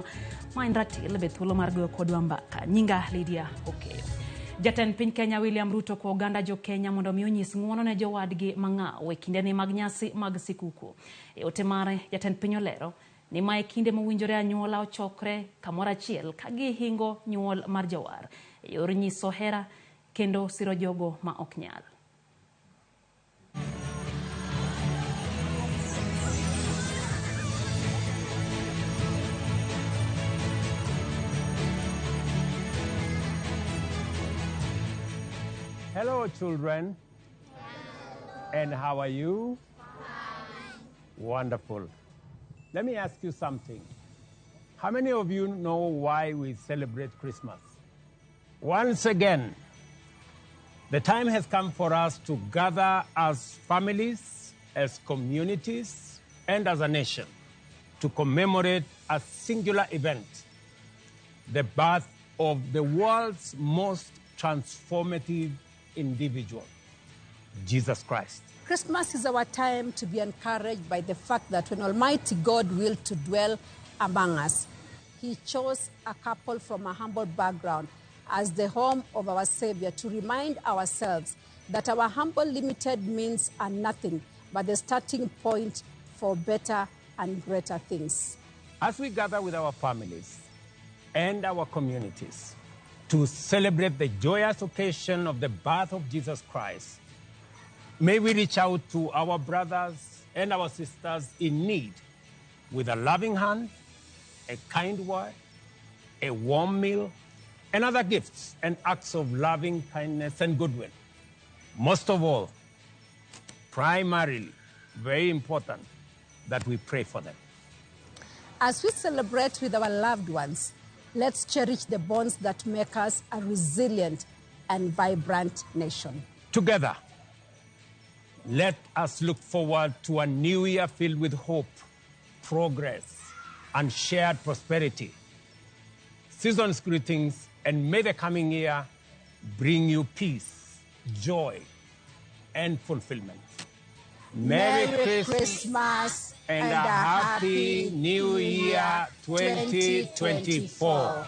kanyo ma en ratil be thuolo mar goyo kodwa mbaka. Nyinga Lydia Okeyo. Jatend piny Kenya William Ruto kwa oganda jo Kenya mondo mi onyis ng'uono ne jowadgi mang'aw e kinde ni mag nyasi mag sikuku. E ote mare jatend piny olero ni mae kinde mowinjore anyuola ochokre kamoro achiel ka gi hingo nyuol mar Jawar e yor nyiso hera kendo siro jogo ma ok nyal. Hello, children. Hello. And how are you? Fine. Wonderful. Let me ask you something. How many of you know why we celebrate Christmas? Once again, the time has come for us to gather as families, as communities, and as a nation to commemorate a singular event, the birth of the world's most transformative individual, Jesus Christ. Christmas is our time to be encouraged by the fact that when Almighty God willed to dwell among us, He chose a couple from a humble background as the home of our Savior to remind ourselves that our humble, limited means are nothing but the starting point for better and greater things. As we gather with our families and our communities to celebrate the joyous occasion of the birth of Jesus Christ, may we reach out to our brothers and our sisters in need with a loving hand, a kind word, a warm meal, and other gifts and acts of loving kindness and goodwill. Most of all, primarily, very important, that we pray for them. As we celebrate with our loved ones, let's cherish the bonds that make us a resilient and vibrant nation. Together, let us look forward to a new year filled with hope, progress, and shared prosperity. Season's greetings, and may the coming year bring you peace, joy, and fulfillment. Merry Christmas and a happy New Year 2024.